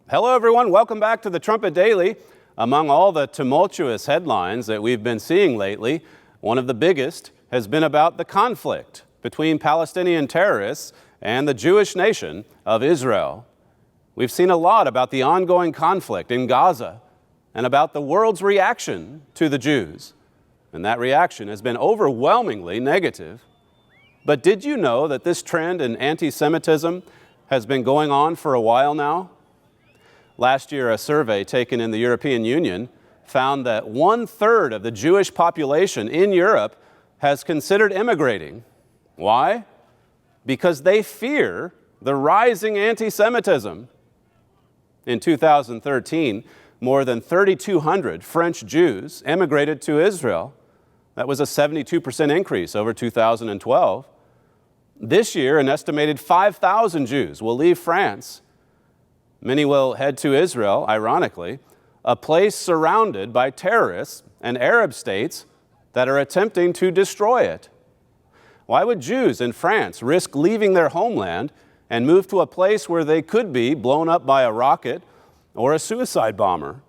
Hello, everyone. Welcome back to the Trumpet Daily. Among all the tumultuous headlines that we've been seeing lately, one of the biggest has been about the conflict between Palestinian terrorists and the Jewish nation of Israel. We've seen a lot about the ongoing conflict in Gaza and about the world's reaction to the Jews. And that reaction has been overwhelmingly negative. But did you know that this trend in anti-Semitism has been going on for a while now? Last year, a survey taken in the European Union found that 1/3 of the Jewish population in Europe has considered immigrating. Why? Because they fear the rising anti-Semitism. In 2013, more than 3,200 French Jews immigrated to Israel. That was a 72% increase over 2012. This year, an estimated 5,000 Jews will leave France. Many will head to Israel, ironically, a place surrounded by terrorists and Arab states that are attempting to destroy it. Why would Jews in France risk leaving their homeland and move to a place where they could be blown up by a rocket or a suicide bomber?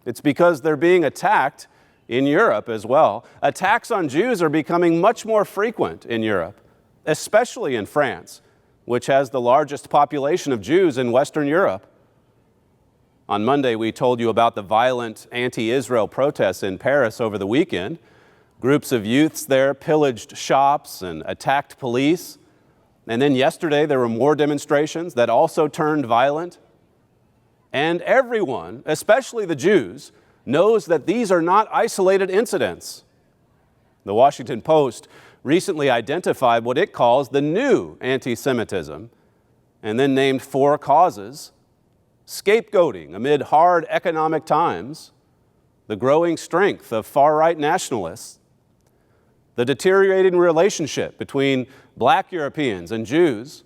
It's because they're being attacked in Europe as well. Attacks on Jews are becoming much more frequent in Europe, especially in France, which has the largest population of Jews in Western Europe. On Monday, we told you about the violent anti-Israel protests in Paris over the weekend. Groups of youths there pillaged shops and attacked police. And then yesterday, there were more demonstrations that also turned violent. And everyone, especially the Jews, knows that these are not isolated incidents. The Washington Post recently identified what it calls the new anti-Semitism, and then named 4 causes: scapegoating amid hard economic times, the growing strength of far-right nationalists, the deteriorating relationship between Black Europeans and Jews,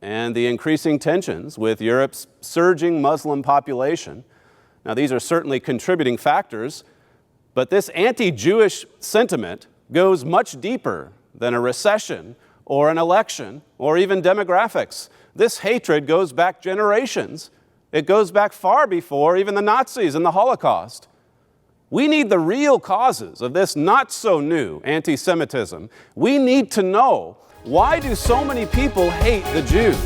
and the increasing tensions with Europe's surging Muslim population. Now, these are certainly contributing factors, but this anti-Jewish sentiment goes much deeper than a recession or an election or even demographics. This hatred goes back generations. It goes back far before even the Nazis and the Holocaust. We need the real causes of this not-so-new anti-Semitism. We need to know, why do so many people hate the Jews?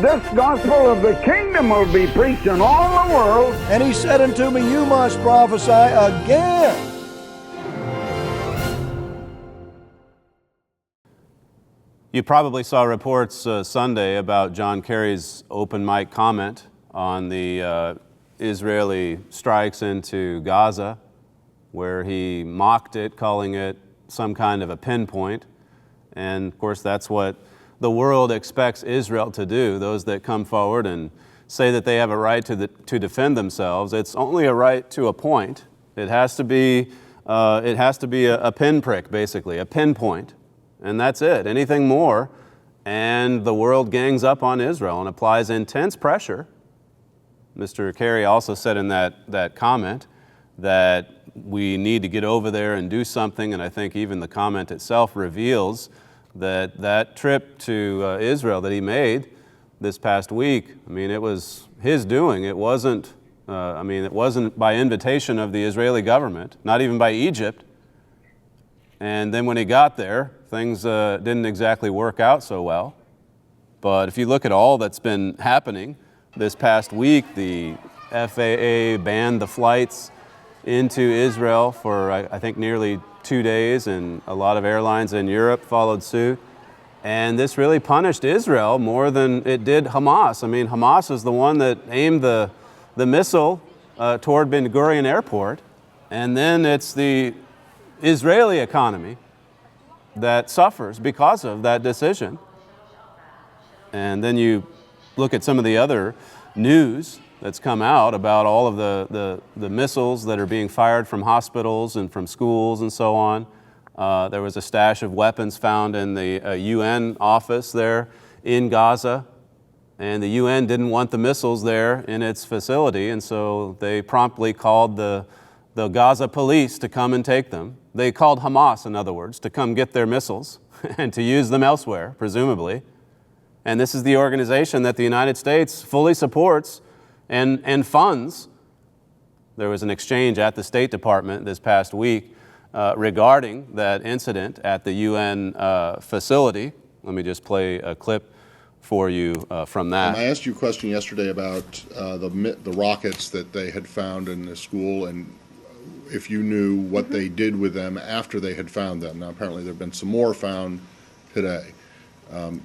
This gospel of the kingdom will be preached in all the world. And he said unto me, you must prophesy again. You probably saw reports Sunday about John Kerry's open mic comment on the Israeli strikes into Gaza, where he mocked it, calling it some kind of a pinpoint. And of course, that's what the world expects Israel to do. Those that come forward and say that they have a right to defend themselves, it's only a right to a point. It has to be a pinprick, basically, a pinpoint, and that's it. Anything more, and the world gangs up on Israel and applies intense pressure. Mr. Kerry also said in that comment that we need to get over there and do something, and I think even the comment itself reveals that trip to Israel that he made this past week, I mean, it was his doing. It wasn't by invitation of the Israeli government, not even by Egypt. And then when he got there, things didn't exactly work out so well. But if you look at all that's been happening this past week, the FAA banned the flights into Israel for, I think, nearly 2 days, and a lot of airlines in Europe followed suit. And this really punished Israel more than it did Hamas. I mean, Hamas is the one that aimed the missile toward Ben Gurion Airport, and then it's the Israeli economy that suffers because of that decision. And then you look at some of the other news that's come out about all of the missiles that are being fired from hospitals and from schools and so on. There was a stash of weapons found in the UN office there in Gaza, and the UN didn't want the missiles there in its facility, and so they promptly called the the Gaza police to come and take them. They called Hamas, in other words, to come get their missiles and to use them elsewhere, presumably. And this is the organization that the United States fully supports and funds. There was an exchange at the State Department this past week regarding that incident at the UN facility. Let me just play a clip for you from that. I asked you a question yesterday about the rockets that they had found in the school, and if you knew what they did with them after they had found them. Now, apparently there have been some more found today.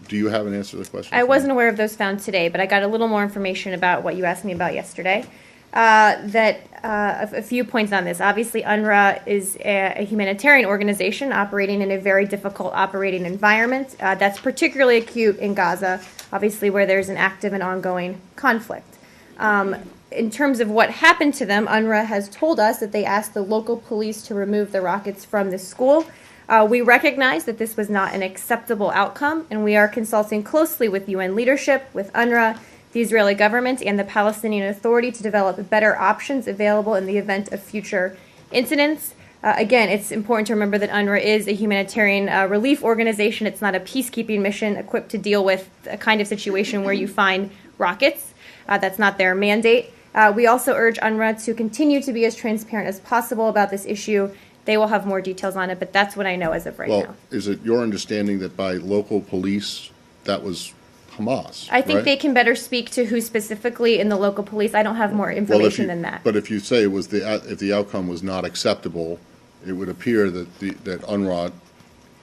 Do you have an answer to the question? I wasn't aware of those found today, but I got a little more information about what you asked me about yesterday. A few points on this. Obviously, UNRWA is a humanitarian organization operating in a very difficult operating environment. That's particularly acute in Gaza, obviously, where there's an active and ongoing conflict. In terms of what happened to them, UNRWA has told us that they asked the local police to remove the rockets from the school. We recognize that this was not an acceptable outcome, and we are consulting closely with UN leadership, with UNRWA, the Israeli government, and the Palestinian Authority to develop better options available in the event of future incidents. Again, it's important to remember that UNRWA is a humanitarian relief organization. It's not a peacekeeping mission equipped to deal with a kind of situation where you find rockets. That's not their mandate. We also urge UNRWA to continue to be as transparent as possible about this issue. They will have more details on it, but that's what I know as of right now. Well, is it your understanding that by local police, that was Hamas? I think right? they can better speak to who specifically in the local police. I don't have more information than that. But if you say it was if the outcome was not acceptable, it would appear that that UNRWA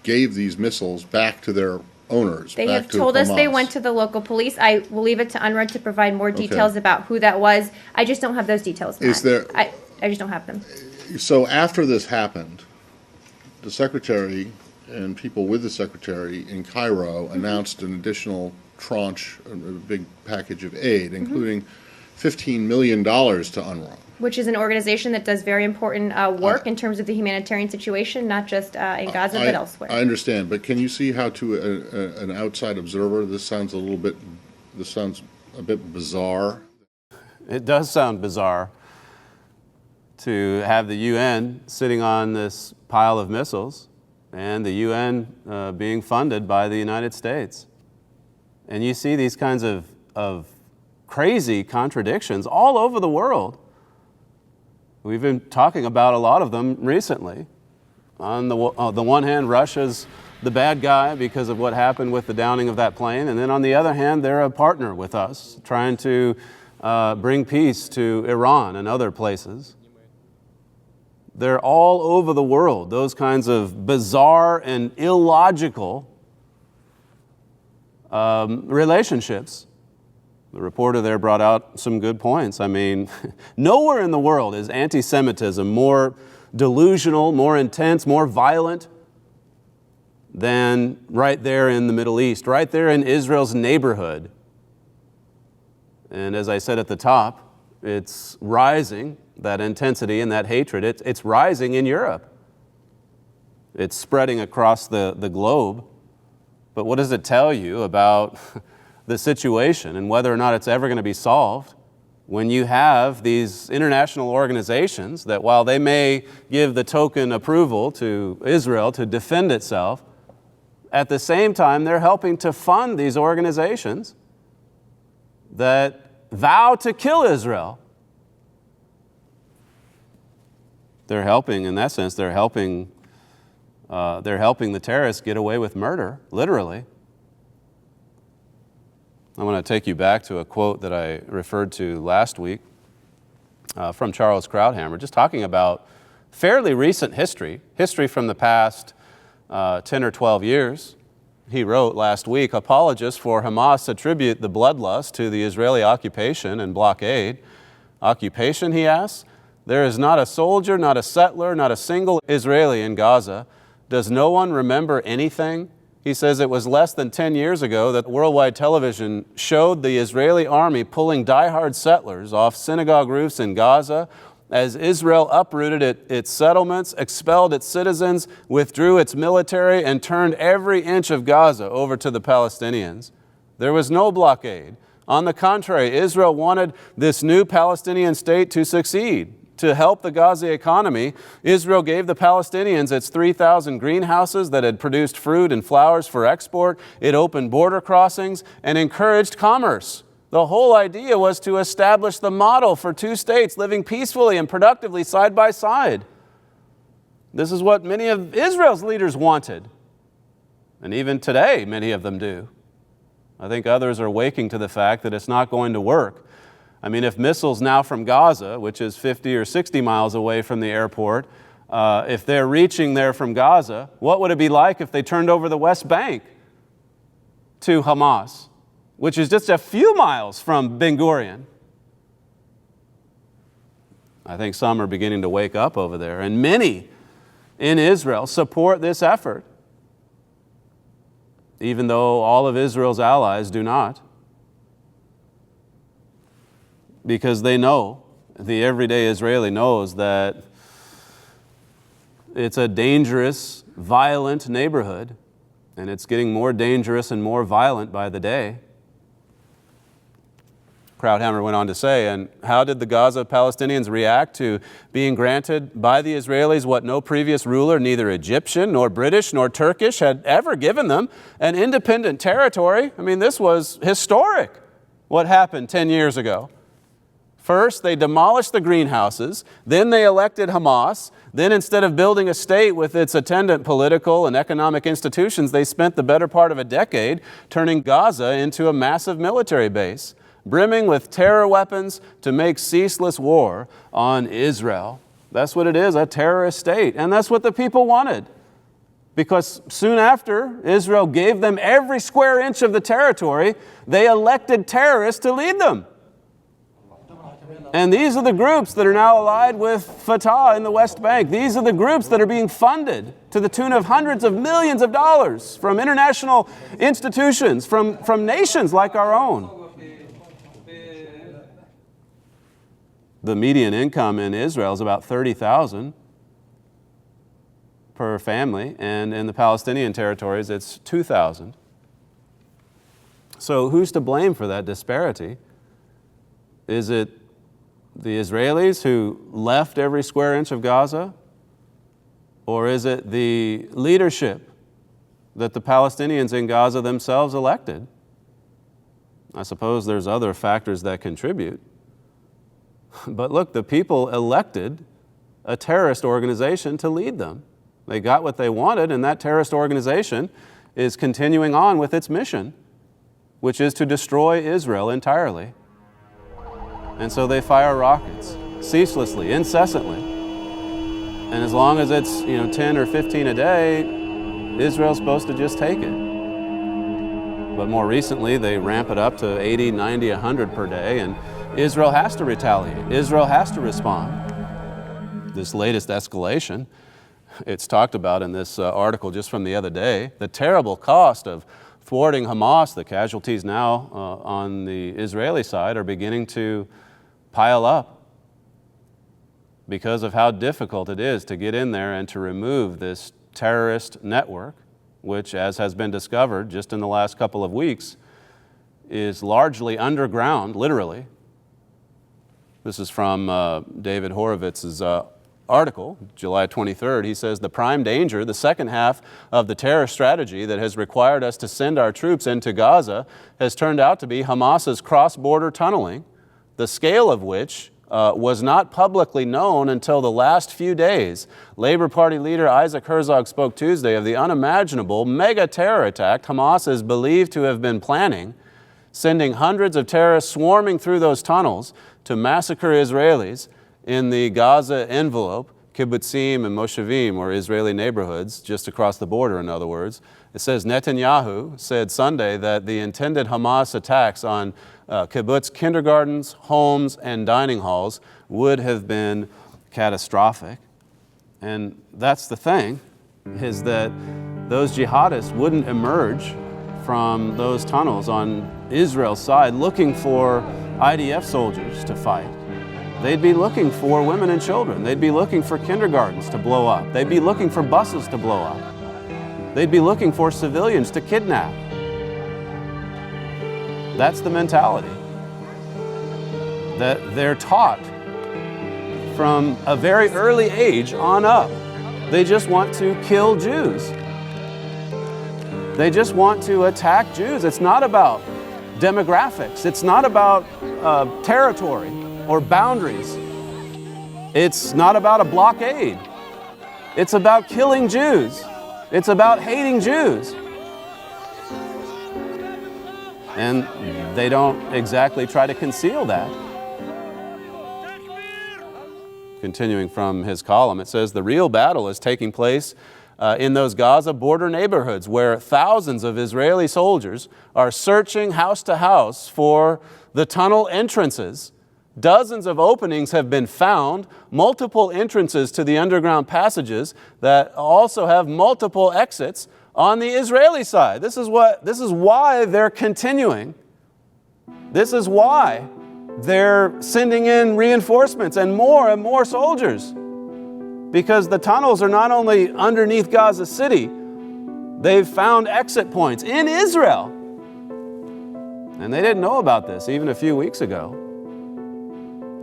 gave these missiles back to their owners. They have told us they went to the local police. I will leave it to UNRWA to provide more details about who that was. I just don't have those details, Matt. Is there? I just don't have them. So after this happened, the secretary and people with the secretary in Cairo announced an additional tranche, a big package of aid, including $15 million to UNRWA. Which is an organization that does very important work in terms of the humanitarian situation, not just in Gaza, but elsewhere. I understand, but can you see how to an outside observer, this sounds a bit bizarre? It does sound bizarre to have the UN sitting on this pile of missiles and the UN being funded by the United States. And you see these kinds of crazy contradictions all over the world. We've been talking about a lot of them recently. On the one hand, Russia's the bad guy because of what happened with the downing of that plane, and then on the other hand, they're a partner with us, trying to bring peace to Iran and other places. They're all over the world, those kinds of bizarre and illogical relationships. The reporter there brought out some good points. I mean, nowhere in the world is anti-Semitism more delusional, more intense, more violent than right there in the Middle East, right there in Israel's neighborhood. And as I said at the top, it's rising, that intensity and that hatred. It's rising in Europe. It's spreading across the globe. But what does it tell you about the situation and whether or not it's ever going to be solved when you have these international organizations that, while they may give the token approval to Israel to defend itself, at the same time they're helping to fund these organizations that vow to kill Israel. They're helping, in that sense, they're helping the terrorists get away with murder, literally. I want to take you back to a quote that I referred to last week from Charles Krauthammer, just talking about fairly recent history from the past 10 or 12 years. He wrote last week, apologists for Hamas attribute the bloodlust to the Israeli occupation and blockade. Occupation, he asks? There is not a soldier, not a settler, not a single Israeli in Gaza. Does no one remember anything? He says it was less than 10 years ago that worldwide television showed the Israeli army pulling diehard settlers off synagogue roofs in Gaza as Israel uprooted its settlements, expelled its citizens, withdrew its military, and turned every inch of Gaza over to the Palestinians. There was no blockade. On the contrary, Israel wanted this new Palestinian state to succeed. to help the Gaza economy, Israel gave the Palestinians its 3,000 greenhouses that had produced fruit and flowers for export. It opened border crossings and encouraged commerce. The whole idea was to establish the model for two states living peacefully and productively side by side. This is what many of Israel's leaders wanted. And even today, many of them do. I think others are waking to the fact that it's not going to work. I mean, if missiles now from Gaza, which is 50 or 60 miles away from the airport, if they're reaching there from Gaza, what would it be like if they turned over the West Bank to Hamas, which is just a few miles from Ben Gurion? I think some are beginning to wake up over there, and many in Israel support this effort, even though all of Israel's allies do not. Because they know, the everyday Israeli knows that it's a dangerous, violent neighborhood, and it's getting more dangerous and more violent by the day. Krauthammer went on to say, and how did the Gaza Palestinians react to being granted by the Israelis what no previous ruler, neither Egyptian nor British nor Turkish, had ever given them, an independent territory? I mean, this was historic, what happened 10 years ago. First, they demolished the greenhouses, then they elected Hamas, then instead of building a state with its attendant political and economic institutions, they spent the better part of a decade turning Gaza into a massive military base, brimming with terror weapons to make ceaseless war on Israel. That's what it is, a terrorist state, and that's what the people wanted. Because soon after Israel gave them every square inch of the territory, they elected terrorists to lead them. And these are the groups that are now allied with Fatah in the West Bank. These are the groups that are being funded to the tune of hundreds of millions of dollars from international institutions, from nations like our own. The median income in Israel is about $30,000 per family, and in the Palestinian territories it's $2,000. So who's to blame for that disparity? Is it the Israelis who left every square inch of Gaza? Or is it the leadership that the Palestinians in Gaza themselves elected? I suppose there's other factors that contribute. But look, the people elected a terrorist organization to lead them. They got what they wanted, and that terrorist organization is continuing on with its mission, which is to destroy Israel entirely. And so they fire rockets ceaselessly, incessantly. And as long as it's 10 or 15 a day, Israel's supposed to just take it. But more recently, they ramp it up to 80, 90, 100 per day, and Israel has to retaliate. Israel has to respond. This latest escalation, it's talked about in this article just from the other day, the terrible cost of thwarting Hamas. The casualties now on the Israeli side are beginning to pile up because of how difficult it is to get in there and to remove this terrorist network, which, as has been discovered just in the last couple of weeks, is largely underground, literally. This is from David Horowitz's article, July 23rd. He says, the prime danger, the second half of the terror strategy that has required us to send our troops into Gaza, has turned out to be Hamas's cross-border tunneling, the scale of which was not publicly known until the last few days. Labor Party leader Isaac Herzog spoke Tuesday of the unimaginable mega-terror attack Hamas is believed to have been planning, sending hundreds of terrorists swarming through those tunnels to massacre Israelis in the Gaza envelope, kibbutzim and moshavim, or Israeli neighborhoods, just across the border, in other words. It says Netanyahu said Sunday that the intended Hamas attacks on kibbutz kindergartens, homes, and dining halls would have been catastrophic. And that's the thing, is that those jihadists wouldn't emerge from those tunnels on Israel's side looking for IDF soldiers to fight. They'd be looking for women and children. They'd be looking for kindergartens to blow up. They'd be looking for buses to blow up. They'd be looking for civilians to kidnap. That's the mentality that they're taught from a very early age on up. They just want to kill Jews. They just want to attack Jews. It's not about demographics. It's not about territory or boundaries. It's not about a blockade. It's about killing Jews. It's about hating Jews. And they don't exactly try to conceal that. Continuing from his column, it says, the real battle is taking place in those Gaza border neighborhoods where thousands of Israeli soldiers are searching house to house for the tunnel entrances. Dozens of openings have been found, multiple entrances to the underground passages that also have multiple exits on the Israeli side. This is why they're continuing. This is why they're sending in reinforcements and more soldiers. Because the tunnels are not only underneath Gaza City, they've found exit points in Israel. And they didn't know about this even a few weeks ago.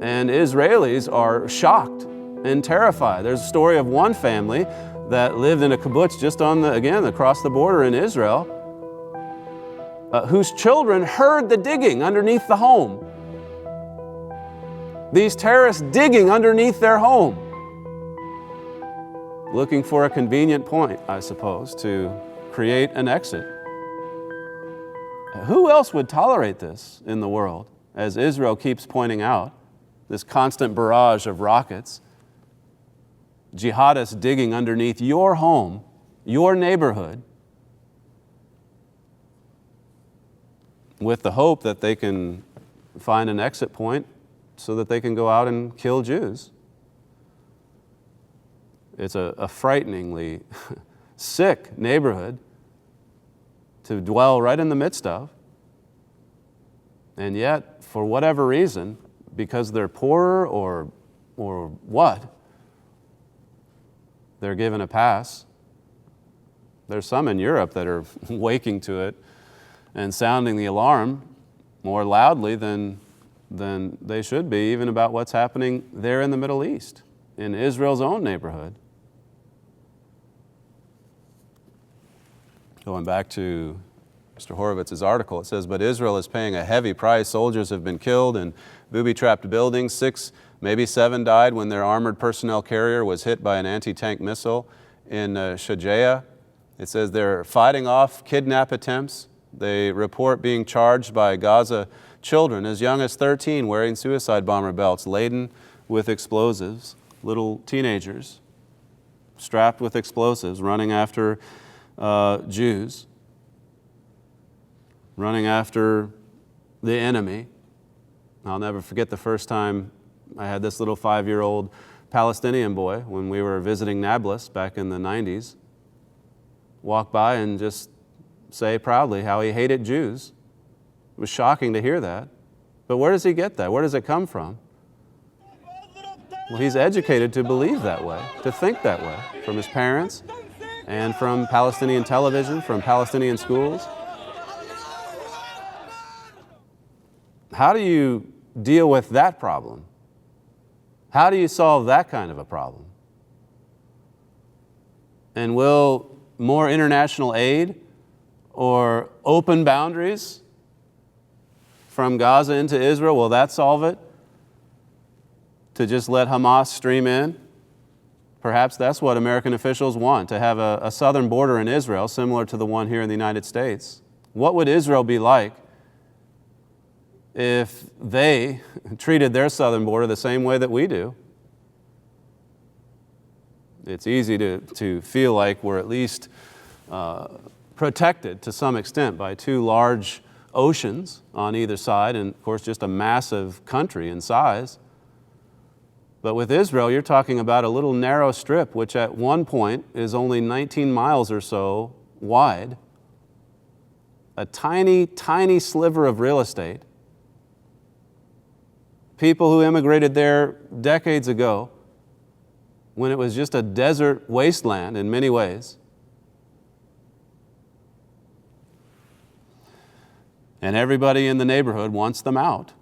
And Israelis are shocked and terrified. There's a story of one family that lived in a kibbutz just across the border in Israel, whose children heard the digging underneath the home. These terrorists digging underneath their home, looking for a convenient point, I suppose, to create an exit. Who else would tolerate this in the world? As Israel keeps pointing out, this constant barrage of rockets, jihadists digging underneath your home, your neighborhood, with the hope that they can find an exit point so that they can go out and kill Jews. It's a frighteningly sick neighborhood to dwell right in the midst of. And yet, for whatever reason, because they're poorer or what, they're given a pass. There's some in Europe that are waking to it and sounding the alarm more loudly than they should be, even about what's happening there in the Middle East, in Israel's own neighborhood. Going back to Mr. Horowitz's article, it says, but Israel is paying a heavy price. Soldiers have been killed in booby-trapped buildings. 6, maybe 7 died when their armored personnel carrier was hit by an anti-tank missile in Shujaa. It says they're fighting off kidnap attempts. They report being charged by Gaza children as young as 13 wearing suicide bomber belts laden with explosives, little teenagers strapped with explosives running after Jews, running after the enemy. I'll never forget the first time I had this little 5-year-old Palestinian boy when we were visiting Nablus back in the 90s walk by and just say proudly how he hated Jews. It was shocking to hear that. But where does he get that? Where does it come from? Well, he's educated to believe that way, to think that way, from his parents and from Palestinian television, from Palestinian schools. How do you deal with that problem? How do you solve that kind of a problem? And will more international aid or open boundaries from Gaza into Israel, will that solve it? To just let Hamas stream in? Perhaps that's what American officials want, to have a southern border in Israel similar to the one here in the United States. What would Israel be like if they treated their southern border the same way that we do? It's easy to feel like we're at least protected to some extent by 2 large oceans on either side, and of course just a massive country in size. But with Israel, you're talking about a little narrow strip, which at one point is only 19 miles or so wide. A tiny, tiny sliver of real estate. People who immigrated there decades ago, when it was just a desert wasteland in many ways. And everybody in the neighborhood wants them out,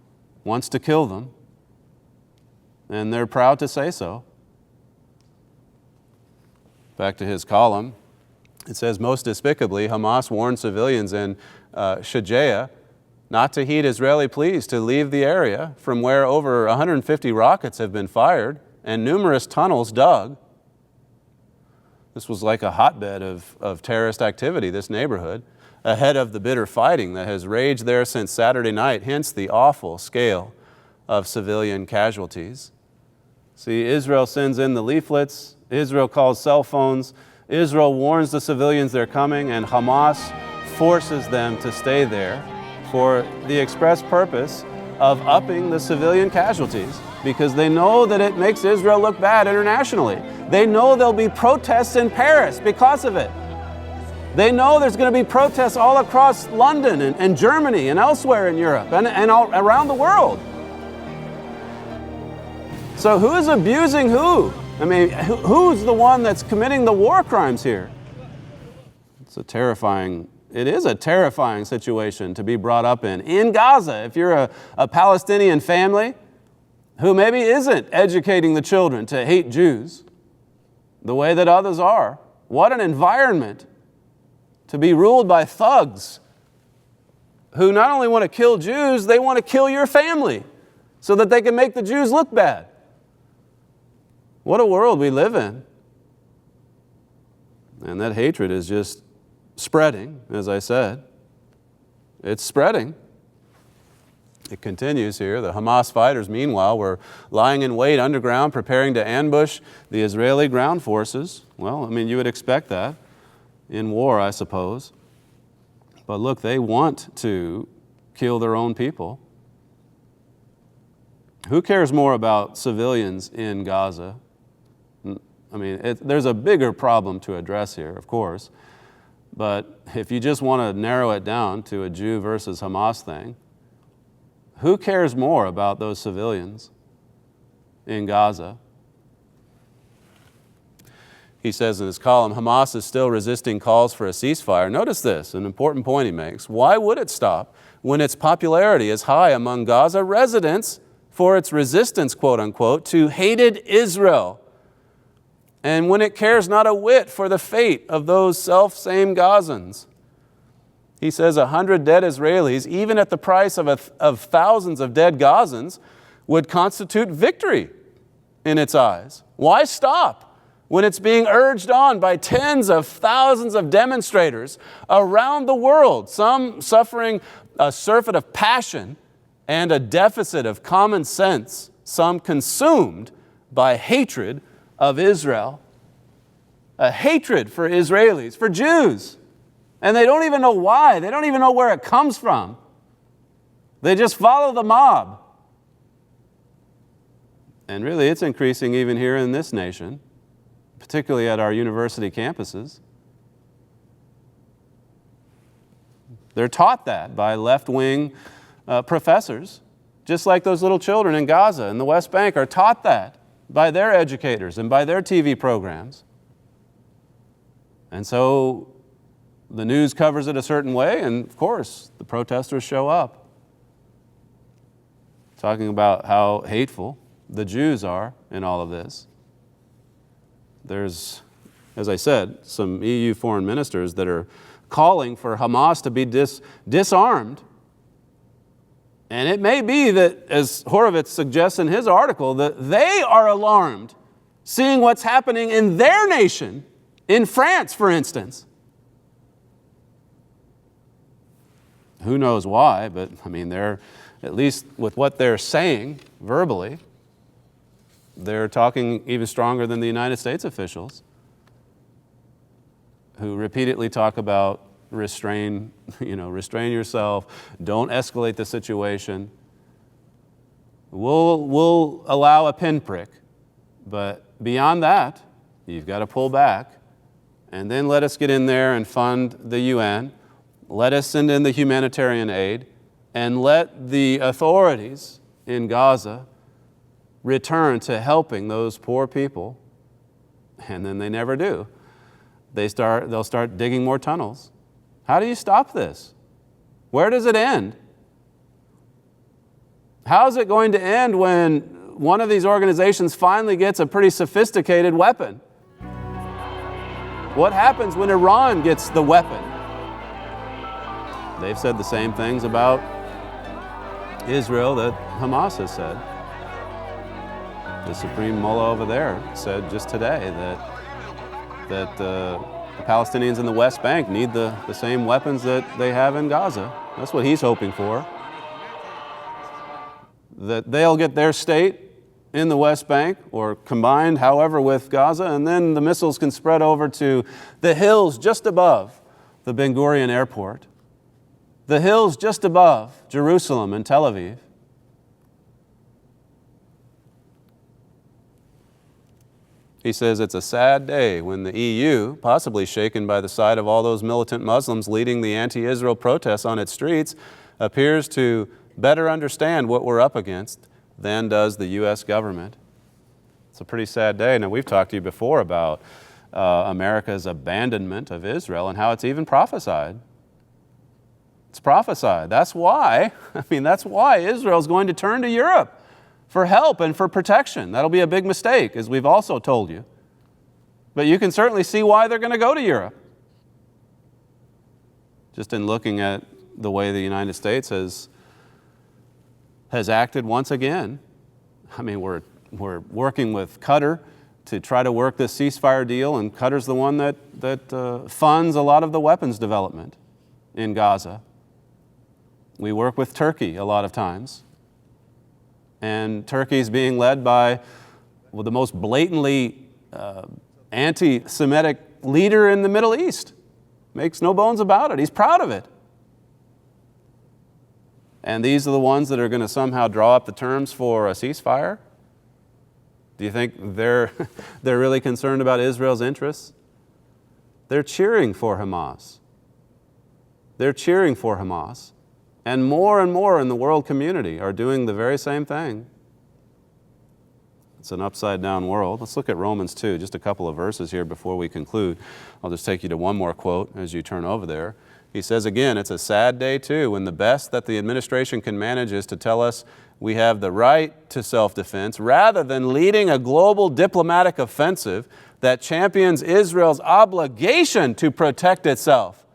wants to kill them. and they're proud to say so. Back to his column, it says, most despicably, Hamas warned civilians in Shujaa not to heed Israeli pleas to leave the area from where over 150 rockets have been fired and numerous tunnels dug. This was like a hotbed of terrorist activity, this neighborhood, ahead of the bitter fighting that has raged there since Saturday night, hence the awful scale of civilian casualties. See, Israel sends in the leaflets, Israel calls cell phones, Israel warns the civilians they're coming, and Hamas forces them to stay there for the express purpose of upping the civilian casualties, because they know that it makes Israel look bad internationally. They know there'll be protests in Paris because of it. They know there's going to be protests all across London and Germany and elsewhere in Europe and all around the world. So who's abusing who? I mean, who's the one that's committing the war crimes here? It is a terrifying situation to be brought up in Gaza. If you're a Palestinian family who maybe isn't educating the children to hate Jews the way that others are, what an environment to be ruled by thugs who not only want to kill Jews, they want to kill your family so that they can make the Jews look bad. What a world we live in. And that hatred is just spreading, as I said. It's spreading. It continues here. The Hamas fighters, meanwhile, were lying in wait underground, preparing to ambush the Israeli ground forces. Well, I mean, you would expect that in war, I suppose. But look, they want to kill their own people. Who cares more about civilians in Gaza? I mean, there's a bigger problem to address here, of course. But if you just want to narrow it down to a Jew versus Hamas thing, who cares more about those civilians in Gaza? He says in his column, Hamas is still resisting calls for a ceasefire. Notice this, an important point he makes. Why would it stop when its popularity is high among Gaza residents for its resistance, quote unquote, to hated Israel? And when it cares not a whit for the fate of those self-same Gazans. He says 100 dead Israelis, even at the price of thousands of dead Gazans, would constitute victory in its eyes. Why stop when it's being urged on by tens of thousands of demonstrators around the world, some suffering a surfeit of passion and a deficit of common sense, some consumed by hatred of Israel, a hatred for Israelis, for Jews. And they don't even know why. They don't even know where it comes from. They just follow the mob. And really, it's increasing even here in this nation, particularly at our university campuses. They're taught that by left-wing professors, just like those little children in Gaza and the West Bank are taught that by their educators and by their TV programs. And so the news covers it a certain way, and of course, the protesters show up, talking about how hateful the Jews are in all of this. There's, as I said, some EU foreign ministers that are calling for Hamas to be disarmed. And it may be that, as Horowitz suggests in his article, that they are alarmed seeing what's happening in their nation, in France, for instance. Who knows why, but I mean, they're, at least with what they're saying verbally, they're talking even stronger than the United States officials, who repeatedly talk about restrain yourself, don't escalate the situation. We'll allow a pinprick, but beyond that, you've got to pull back, and then let us get in there and fund the UN, let us send in the humanitarian aid, and let the authorities in Gaza return to helping those poor people. And then they never do. They'll start digging more tunnels. How do you stop this? Where does it end? How is it going to end when one of these organizations finally gets a pretty sophisticated weapon? What happens when Iran gets the weapon? They've said the same things about Israel that Hamas has said. The Supreme Mullah over there said just today that the Palestinians in the West Bank need the same weapons that they have in Gaza. That's what he's hoping for. That they'll get their state in the West Bank, or combined, however, with Gaza, and then the missiles can spread over to the hills just above the Ben Gurion airport, the hills just above Jerusalem and Tel Aviv. He says it's a sad day when the EU, possibly shaken by the sight of all those militant Muslims leading the anti-Israel protests on its streets, appears to better understand what we're up against than does the U.S. government. It's a pretty sad day. Now, we've talked to you before about America's abandonment of Israel and how it's even prophesied. It's prophesied. That's why Israel's going to turn to Europe for help and for protection. That'll be a big mistake, as we've also told you. But you can certainly see why they're going to go to Europe. Just in looking at the way the United States has acted once again. I mean, we're working with Qatar to try to work this ceasefire deal, and Qatar's the one that funds a lot of the weapons development in Gaza. We work with Turkey a lot of times. And Turkey's being led by the most blatantly anti-Semitic leader in the Middle East. Makes no bones about it. He's proud of it. And these are the ones that are going to somehow draw up the terms for a ceasefire? Do you think they're really concerned about Israel's interests? They're cheering for Hamas. They're cheering for Hamas. And more in the world community are doing the very same thing. It's an upside-down world. Let's look at Romans 2, just a couple of verses here before we conclude. I'll just take you to one more quote as you turn over there. He says again, it's a sad day too when the best that the administration can manage is to tell us we have the right to self-defense rather than leading a global diplomatic offensive that champions Israel's obligation to protect itself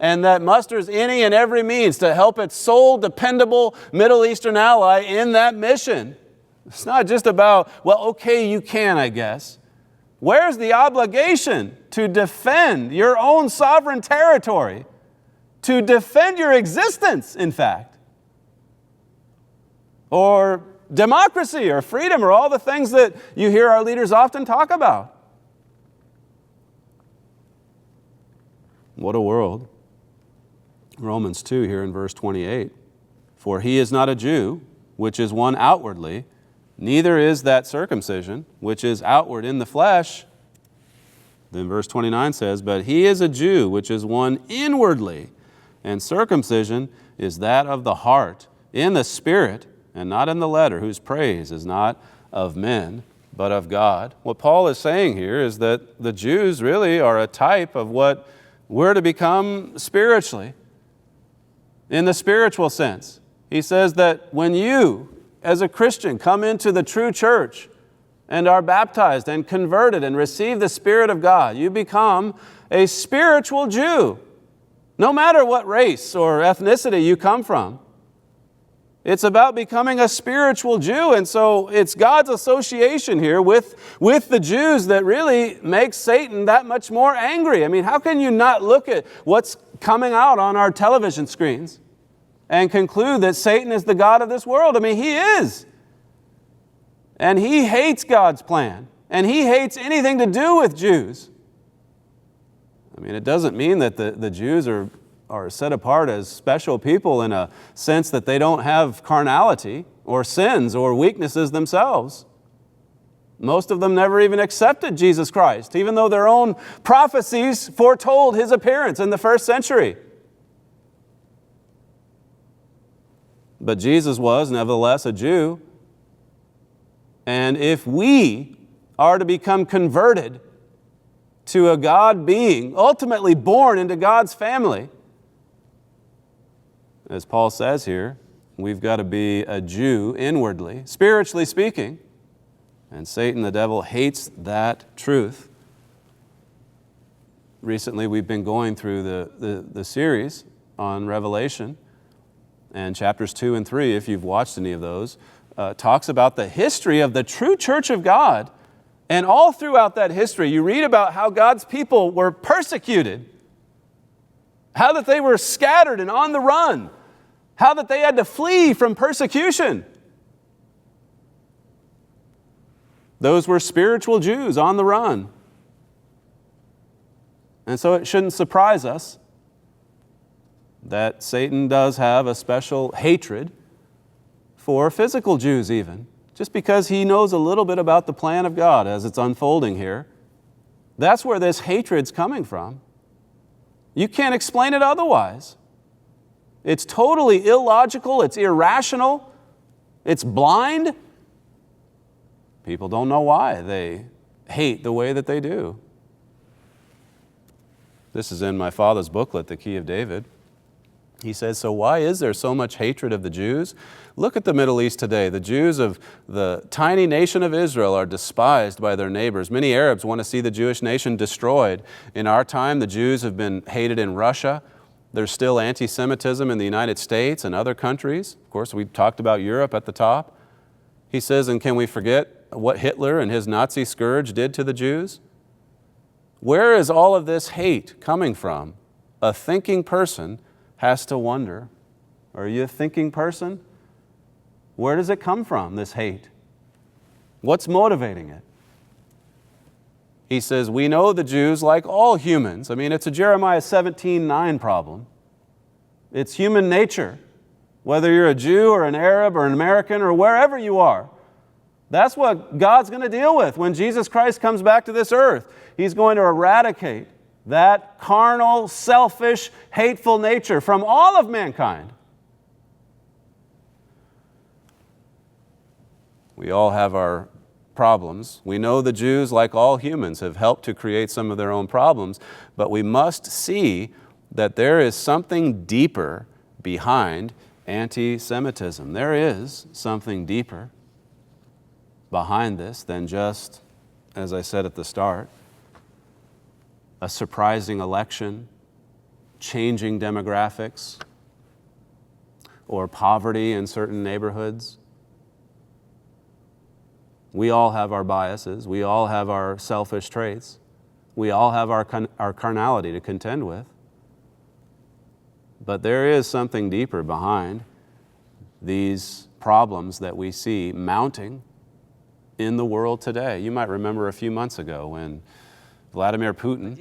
and that musters any and every means to help its sole dependable Middle Eastern ally in that mission. It's not just about, well, okay, you can, I guess. Where's the obligation to defend your own sovereign territory? To defend your existence, in fact? Or democracy or freedom or all the things that you hear our leaders often talk about. What a world. Romans 2 here in verse 28. For he is not a Jew, which is one outwardly, neither is that circumcision, which is outward in the flesh. Then verse 29 says, but he is a Jew, which is one inwardly, and circumcision is that of the heart, in the spirit, and not in the letter, whose praise is not of men, but of God. What Paul is saying here is that the Jews really are a type of what we're to become spiritually. In the spiritual sense, he says that when you, as a Christian, come into the true church and are baptized and converted and receive the Spirit of God, you become a spiritual Jew, no matter what race or ethnicity you come from. It's about becoming a spiritual Jew, and so it's God's association here with the Jews that really makes Satan that much more angry. I mean, how can you not look at what's coming out on our television screens and conclude that Satan is the god of this world? I mean, he is. And he hates God's plan, and he hates anything to do with Jews. I mean, it doesn't mean that the Jews are set apart as special people in a sense that they don't have carnality or sins or weaknesses themselves. Most of them never even accepted Jesus Christ, even though their own prophecies foretold his appearance in the first century. But Jesus was nevertheless a Jew. And if we are to become converted to a God being, ultimately born into God's family, as Paul says here, We've got to be a Jew inwardly, spiritually speaking. And Satan, the devil, hates that truth. Recently, we've been going through the series on Revelation, and chapters 2 and 3, if you've watched any of those, talks about the history of the true church of God. And all throughout that history, you read about how God's people were persecuted, how that they were scattered and on the run, how that they had to flee from persecution. Those were spiritual Jews on the run. And so it shouldn't surprise us that Satan does have a special hatred for physical Jews even, just because he knows a little bit about the plan of God as it's unfolding here. That's where this hatred's coming from. You can't explain it otherwise. It's totally illogical, it's irrational, it's blind. People don't know why they hate the way that they do. This is in my father's booklet, The Key of David. He says, so why is there so much hatred of the Jews? Look at the Middle East today. The Jews of the tiny nation of Israel are despised by their neighbors. Many Arabs want to see the Jewish nation destroyed. In our time, the Jews have been hated in Russia. There's still anti-Semitism in the United States and other countries. Of course, we talked about Europe at the top. He says, and can we forget what Hitler and his Nazi scourge did to the Jews? Where is all of this hate coming from? A thinking person has to wonder, are you a thinking person? Where does it come from, this hate? What's motivating it? He says, we know the Jews, like all humans. I mean, it's a Jeremiah 17:9 problem. It's human nature. Whether you're a Jew or an Arab or an American or wherever you are, that's what God's going to deal with when Jesus Christ comes back to this earth. He's going to eradicate that carnal, selfish, hateful nature from all of mankind. We all have our problems. We know the Jews, like all humans, have helped to create some of their own problems, but we must see that there is something deeper behind anti-Semitism. There is something deeper behind this than just, as I said at the start, a surprising election, changing demographics, or poverty in certain neighborhoods. We all have our biases. We all have our selfish traits. We all have our carnality to contend with. But there is something deeper behind these problems that we see mounting in the world today. You might remember a few months ago when Vladimir Putin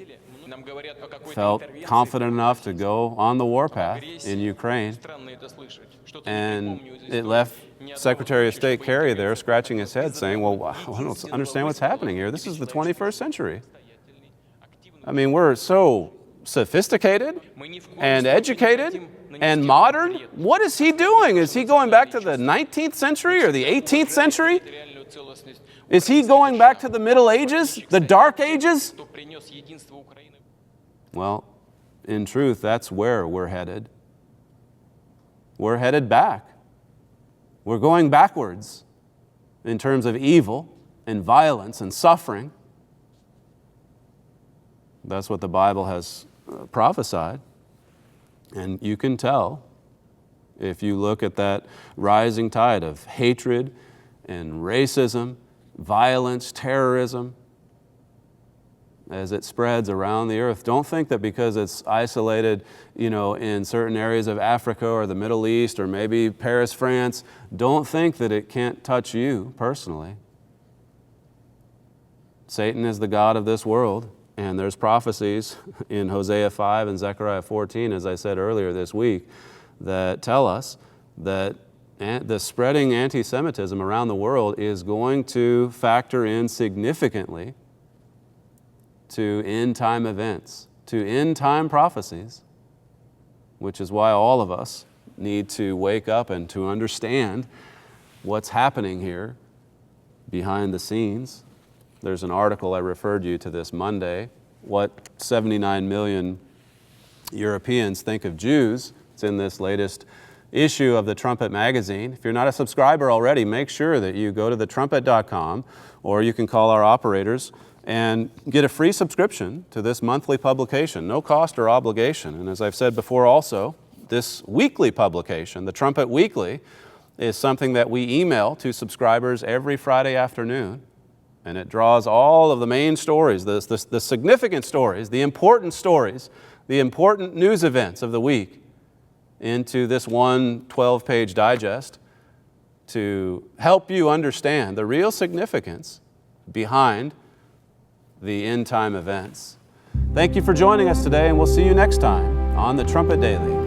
felt confident enough to go on the warpath in Ukraine, and it left Secretary of State Kerry there scratching his head saying, well, I don't understand what's happening here. This is the 21st century. I mean, we're so sophisticated and educated and modern. What is he doing? Is he going back to the 19th century or the 18th century? Is he going back to the Middle Ages, the Dark Ages? Well, in truth, that's where we're headed. We're headed back. We're going backwards in terms of evil and violence and suffering. That's what the Bible has prophesied. And you can tell if you look at that rising tide of hatred and racism, violence, terrorism, as it spreads around the earth. Don't think that because it's isolated, in certain areas of Africa or the Middle East or maybe Paris, France, don't think that it can't touch you personally. Satan is the god of this world, and there's prophecies in Hosea 5 and Zechariah 14, as I said earlier this week, that tell us that the spreading anti-Semitism around the world is going to factor in significantly to end-time events, to end-time prophecies, which is why all of us need to wake up and to understand what's happening here behind the scenes. There's an article I referred you to this Monday, what 79 million Europeans think of Jews. It's in this latest issue of the Trumpet magazine. If you're not a subscriber already, make sure that you go to thetrumpet.com, or you can call our operators and get a free subscription to this monthly publication, no cost or obligation. And as I've said before also, this weekly publication, the Trumpet Weekly, is something that we email to subscribers every Friday afternoon. And it draws all of the main stories, the significant stories, the important news events of the week into this one 12-page digest to help you understand the real significance behind the end-time events. Thank you for joining us today, and we'll see you next time on the Trumpet Daily.